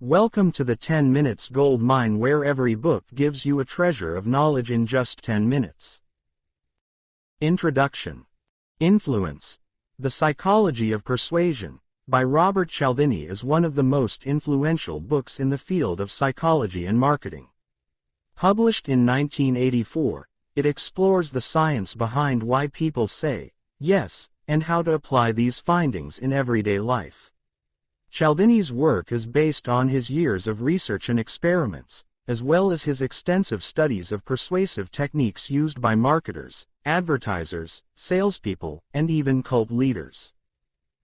Welcome to the 10 Minutes Gold Mine, where every book gives you a treasure of knowledge in just 10 minutes. Introduction. Influence. The Psychology of Persuasion, by Robert Cialdini, is one of the most influential books in the field of psychology and marketing. Published in 1984, it explores the science behind why people say yes, and how to apply these findings in everyday life. Cialdini's work is based on his years of research and experiments, as well as his extensive studies of persuasive techniques used by marketers, advertisers, salespeople, and even cult leaders.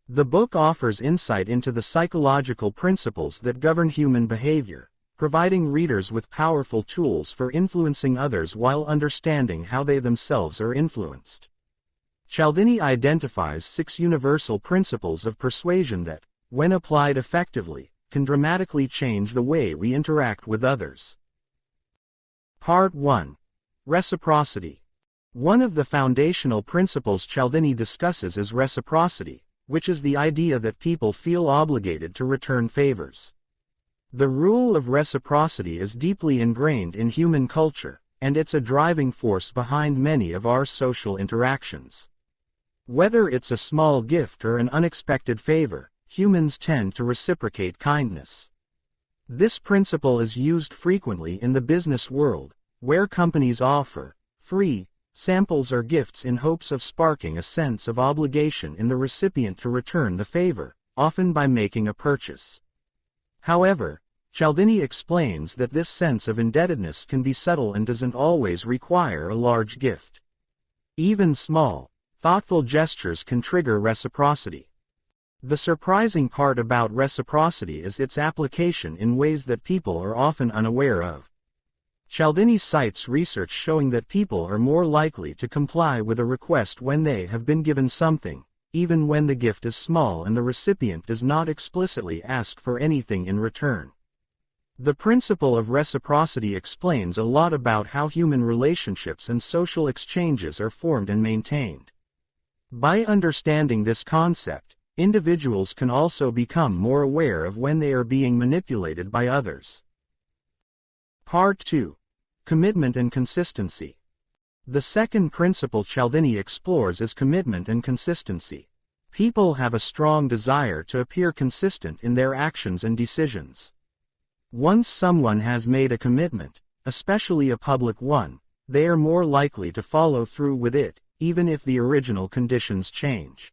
The book offers insight into the psychological principles that govern human behavior, providing readers with powerful tools for influencing others while understanding how they themselves are influenced. Cialdini identifies 6 universal principles of persuasion that, when applied effectively, can dramatically change the way we interact with others. Part 1. Reciprocity. One of the foundational principles Cialdini discusses is reciprocity, which is the idea that people feel obligated to return favors. The rule of reciprocity is deeply ingrained in human culture, and it's a driving force behind many of our social interactions. Whether it's a small gift or an unexpected favor, humans tend to reciprocate kindness. This principle is used frequently in the business world, where companies offer free samples or gifts in hopes of sparking a sense of obligation in the recipient to return the favor, often by making a purchase. However, Cialdini explains that this sense of indebtedness can be subtle and doesn't always require a large gift. Even small, thoughtful gestures can trigger reciprocity. The surprising part about reciprocity is its application in ways that people are often unaware of. Cialdini cites research showing that people are more likely to comply with a request when they have been given something, even when the gift is small and the recipient does not explicitly ask for anything in return. The principle of reciprocity explains a lot about how human relationships and social exchanges are formed and maintained. By understanding this concept, individuals can also become more aware of when they are being manipulated by others. Part 2. Commitment and consistency. The second principle Cialdini explores is commitment and consistency. People have a strong desire to appear consistent in their actions and decisions. Once someone has made a commitment, especially a public one, they are more likely to follow through with it, even if the original conditions change.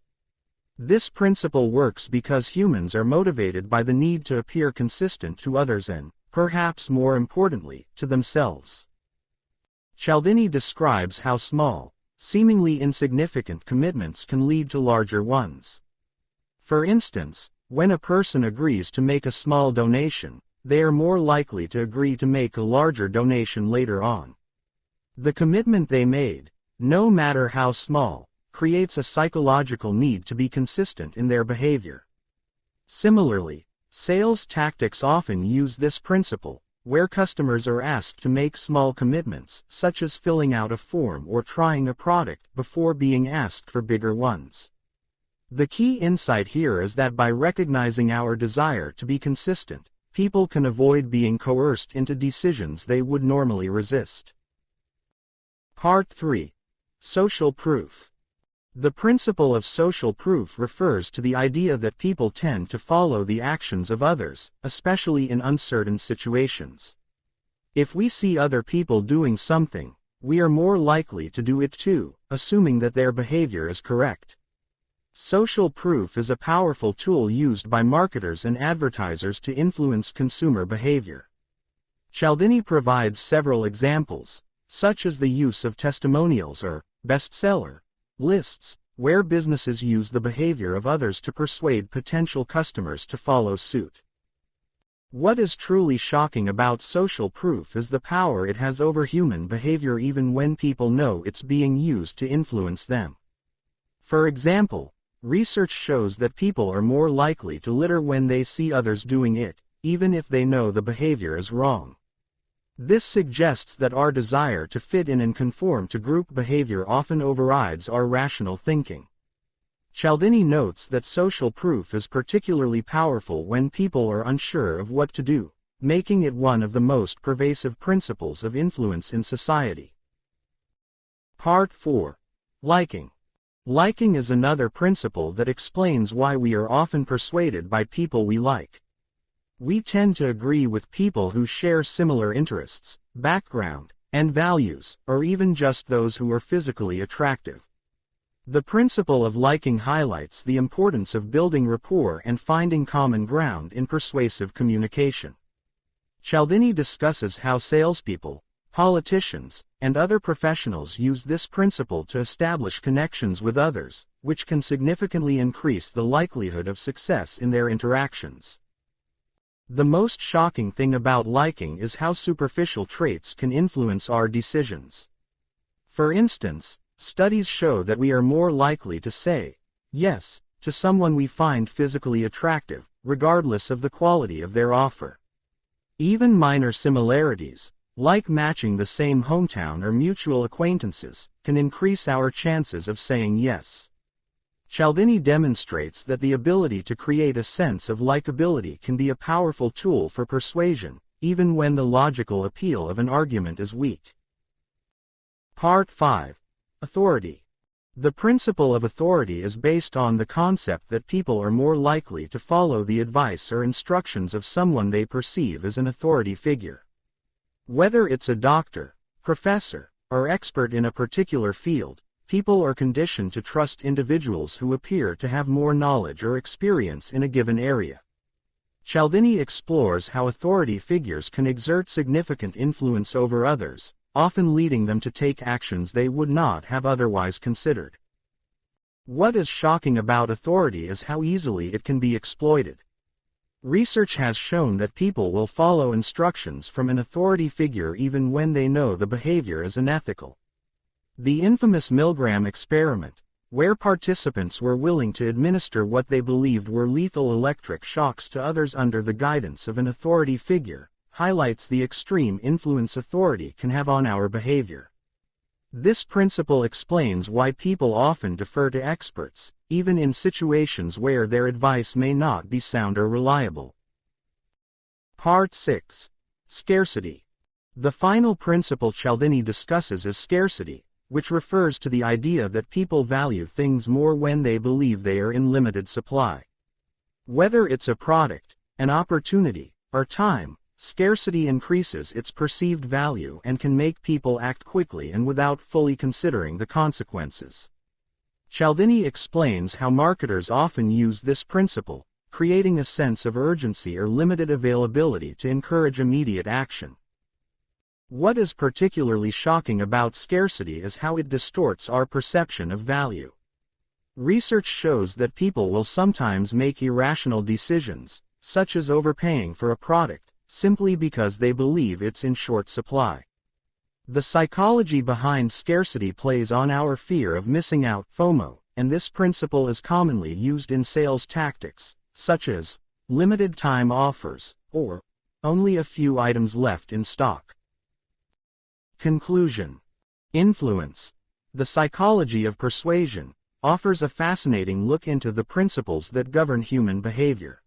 This principle works because humans are motivated by the need to appear consistent to others and, perhaps more importantly, to themselves. Cialdini describes how small, seemingly insignificant commitments can lead to larger ones. For instance, when a person agrees to make a small donation, they are more likely to agree to make a larger donation later on. The commitment they made, no matter how small, creates a psychological need to be consistent in their behavior. Similarly, sales tactics often use this principle, where customers are asked to make small commitments, such as filling out a form or trying a product, before being asked for bigger ones. The key insight here is that by recognizing our desire to be consistent, people can avoid being coerced into decisions they would normally resist. Part 3. Social proof. The principle of social proof refers to the idea that people tend to follow the actions of others, especially in uncertain situations. If we see other people doing something, we are more likely to do it too, assuming that their behavior is correct. Social proof is a powerful tool used by marketers and advertisers to influence consumer behavior. Cialdini provides several examples, such as the use of testimonials or bestseller lists, where businesses use the behavior of others to persuade potential customers to follow suit. What is truly shocking about social proof is the power it has over human behavior even when people know it's being used to influence them. For example, research shows that people are more likely to litter when they see others doing it, even if they know the behavior is wrong. This suggests that our desire to fit in and conform to group behavior often overrides our rational thinking. Cialdini notes that social proof is particularly powerful when people are unsure of what to do, making it one of the most pervasive principles of influence in society. Part 4. Liking. Liking is another principle that explains why we are often persuaded by people we like. We tend to agree with people who share similar interests, background, and values, or even just those who are physically attractive. The principle of liking highlights the importance of building rapport and finding common ground in persuasive communication. Cialdini discusses how salespeople, politicians, and other professionals use this principle to establish connections with others, which can significantly increase the likelihood of success in their interactions. The most shocking thing about liking is how superficial traits can influence our decisions. For instance, studies show that we are more likely to say yes to someone we find physically attractive, regardless of the quality of their offer. Even minor similarities, like matching the same hometown or mutual acquaintances, can increase our chances of saying yes. Cialdini demonstrates that the ability to create a sense of likability can be a powerful tool for persuasion, even when the logical appeal of an argument is weak. Part 5. Authority. The principle of authority is based on the concept that people are more likely to follow the advice or instructions of someone they perceive as an authority figure. Whether it's a doctor, professor, or expert in a particular field, people are conditioned to trust individuals who appear to have more knowledge or experience in a given area. Cialdini explores how authority figures can exert significant influence over others, often leading them to take actions they would not have otherwise considered. What is shocking about authority is how easily it can be exploited. Research has shown that people will follow instructions from an authority figure even when they know the behavior is unethical. The infamous Milgram experiment, where participants were willing to administer what they believed were lethal electric shocks to others under the guidance of an authority figure, highlights the extreme influence authority can have on our behavior. This principle explains why people often defer to experts, even in situations where their advice may not be sound or reliable. Part 6. Scarcity. The final principle Cialdini discusses is scarcity, which refers to the idea that people value things more when they believe they are in limited supply. Whether it's a product, an opportunity, or time, scarcity increases its perceived value and can make people act quickly and without fully considering the consequences. Cialdini explains how marketers often use this principle, creating a sense of urgency or limited availability to encourage immediate action. What is particularly shocking about scarcity is how it distorts our perception of value. Research shows that people will sometimes make irrational decisions, such as overpaying for a product, simply because they believe it's in short supply. The psychology behind scarcity plays on our fear of missing out, FOMO, and this principle is commonly used in sales tactics, such as limited time offers, or only a few items left in stock. Conclusion. Influence. The Psychology of Persuasion offers a fascinating look into the principles that govern human behavior.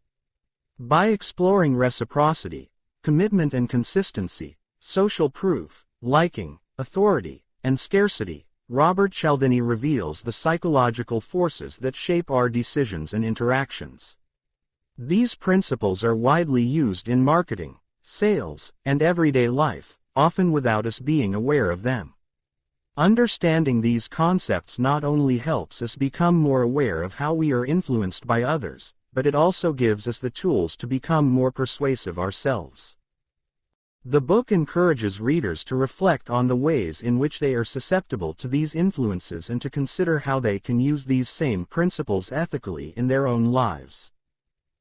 By exploring reciprocity, commitment and consistency, social proof, liking, authority, and scarcity, Robert Cialdini reveals the psychological forces that shape our decisions and interactions. These principles are widely used in marketing, sales, and everyday life, often without us being aware of them. Understanding these concepts not only helps us become more aware of how we are influenced by others, but it also gives us the tools to become more persuasive ourselves. The book encourages readers to reflect on the ways in which they are susceptible to these influences and to consider how they can use these same principles ethically in their own lives.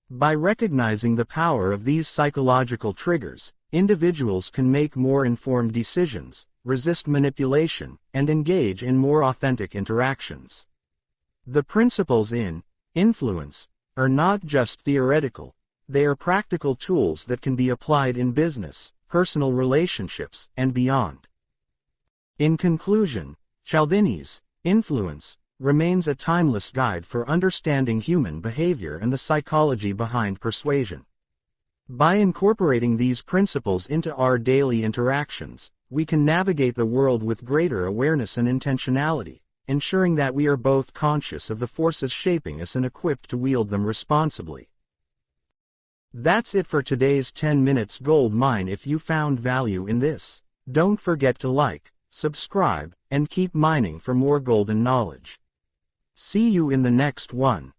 By recognizing the power of these psychological triggers, individuals can make more informed decisions, resist manipulation, and engage in more authentic interactions. The principles in influence are not just theoretical, they are practical tools that can be applied in business, personal relationships, and beyond. In conclusion, Cialdini's influence remains a timeless guide for understanding human behavior and the psychology behind persuasion. By incorporating these principles into our daily interactions, we can navigate the world with greater awareness and intentionality, ensuring that we are both conscious of the forces shaping us and equipped to wield them responsibly. That's it for today's 10 Minutes Gold Mine. If you found value in this, don't forget to like, subscribe, and keep mining for more golden knowledge. See you in the next one.